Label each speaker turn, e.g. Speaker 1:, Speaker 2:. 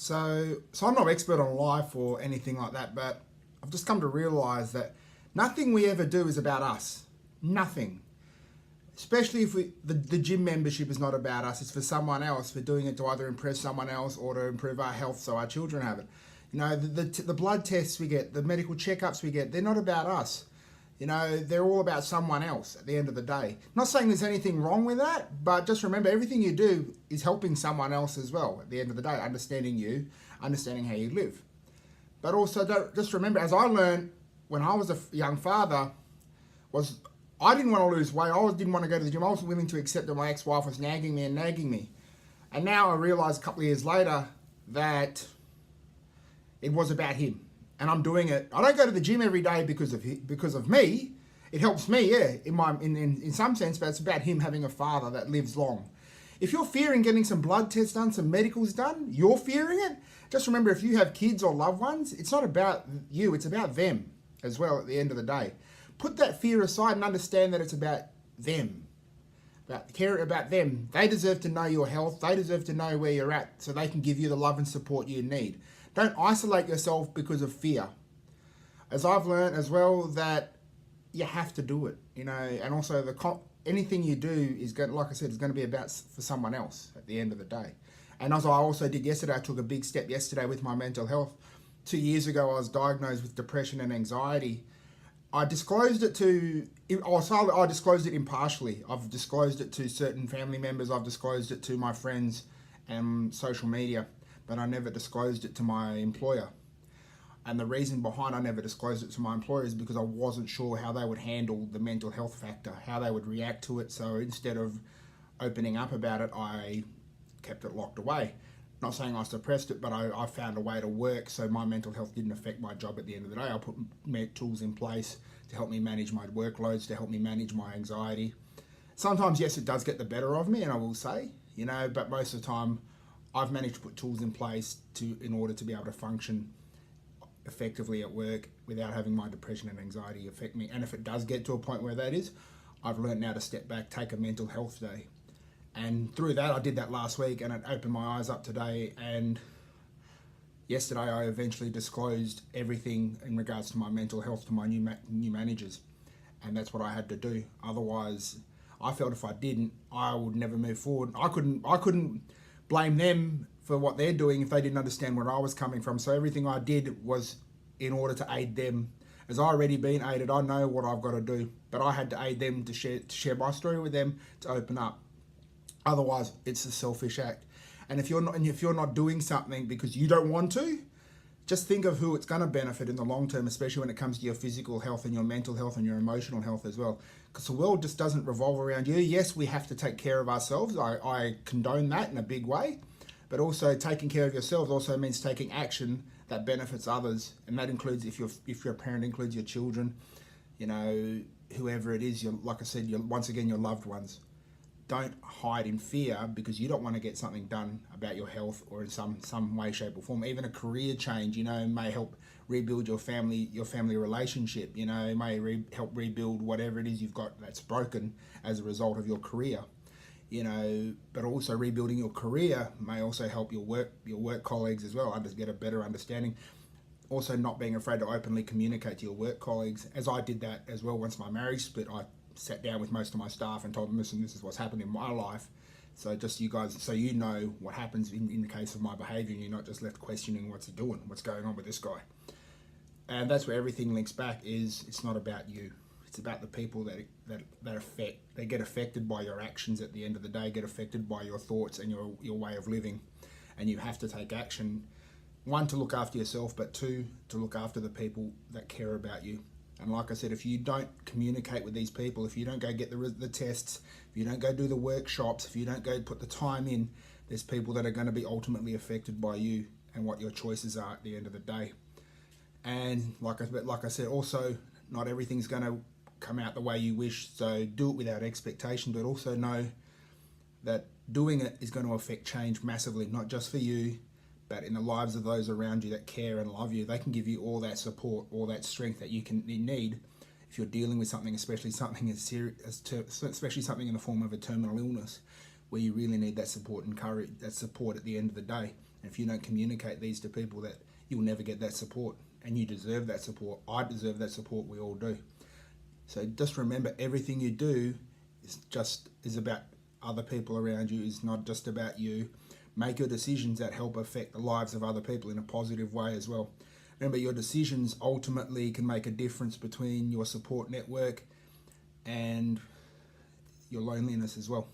Speaker 1: So I'm no expert on life or anything like that, but I've just come to realise that nothing we ever do is about us. Nothing. Especially if the gym membership is not about us, it's for someone else. We're doing it to either impress someone else or to improve our health so our children have it. You know, the blood tests we get, the medical checkups we get, they're not about us. You know, they're all about someone else at the end of the day. Not saying there's anything wrong with that, but just remember everything you do is helping someone else as well at the end of the day, understanding you, understanding how you live. But also just remember, as I learned when I was a young father, was I didn't want to lose weight. I didn't want to go to the gym. I was willing to accept that my ex-wife was nagging me. And now I realise a couple of years later that it was about him. And I'm doing it. I don't go to the gym every day because of me. It helps me, yeah, in some sense, but it's about him having a father that lives long. If you're fearing getting some blood tests done, some medicals done, you're fearing it. Just remember, if you have kids or loved ones, it's not about you, it's about them as well at the end of the day. Put that fear aside and understand that it's about them. Care about them. They deserve to know your health. They deserve to know where you're at so they can give you the love and support you need. Don't isolate yourself because of fear. As I've learned as well that you have to do it, you know, and also anything you do is going, like I said, is going to be about for someone else at the end of the day. And as I also did yesterday, I took a big step yesterday with my mental health. 2 years ago, I was diagnosed with depression and anxiety. I disclosed it I disclosed it impartially. I've disclosed it to certain family members. I've disclosed it to my friends and social media, but I never disclosed it to my employer. And the reason behind I never disclosed it to my employer is because I wasn't sure how they would handle the mental health factor, how they would react to it. So instead of opening up about it, I kept it locked away. Not saying I suppressed it, but I found a way to work so my mental health didn't affect my job at the end of the day. I put tools in place to help me manage my workloads, to help me manage my anxiety. Sometimes, yes, it does get the better of me, and I will say, you know, but most of the time I've managed to put tools in place in order to be able to function effectively at work without having my depression and anxiety affect me. And if it does get to a point where that is, I've learned now to step back, take a mental health day. And through that, I did that last week, and it opened my eyes up today. And yesterday, I eventually disclosed everything in regards to my mental health to my new managers, and that's what I had to do. Otherwise, I felt if I didn't, I would never move forward. I couldn't blame them for what they're doing if they didn't understand where I was coming from. So everything I did was in order to aid them. As I already been aided, I know what I've got to do, but I had to aid them to share my story with them to open up. Otherwise, it's a selfish act. And if you're not doing something because you don't want to, just think of who it's going to benefit in the long term, especially when it comes to your physical health and your mental health and your emotional health as well. Because the world just doesn't revolve around you. Yes, we have to take care of ourselves. I condone that in a big way. But also taking care of yourselves also means taking action that benefits others. And that includes, if you're a parent, includes your children, you know, whoever it is, like I said, once again, your loved ones. Don't hide in fear because you don't want to get something done about your health or in some way, shape or form. Even a career change, you know, may help rebuild your family relationship, you know, may help rebuild whatever it is you've got that's broken as a result of your career, you know. But also rebuilding your career may also help your work colleagues as well, get a better understanding. Also not being afraid to openly communicate to your work colleagues, as I did that as well. Once my marriage split, I sat down with most of my staff and told them, listen, this is what's happened in my life. So just you guys, so you know what happens in the case of my behaviour, and you're not just left questioning what's he doing, what's going on with this guy. And that's where everything links back. It's not about you. It's about the people that get affected by your actions at the end of the day, get affected by your thoughts and your way of living. And you have to take action, one, to look after yourself, but two, to look after the people that care about you. And like I said, if you don't communicate with these people, if you don't go get the tests, if you don't go do the workshops, if you don't go put the time in, there's people that are going to be ultimately affected by you and what your choices are at the end of the day. And like I said, also, not everything's going to come out the way you wish. So do it without expectation, but also know that doing it is going to affect change massively, not just for you, but in the lives of those around you that care and love you. They can give you all that support, all that strength that you need if you're dealing with something, especially something as serious, especially something in the form of a terminal illness, where you really need that support and courage, that support at the end of the day. And if you don't communicate these to people, that you'll never get that support, and you deserve that support. I deserve that support. We all do. So just remember, everything you do is about other people around you. It's not just about you. Make your decisions that help affect the lives of other people in a positive way as well. Remember, your decisions ultimately can make a difference between your support network and your loneliness as well.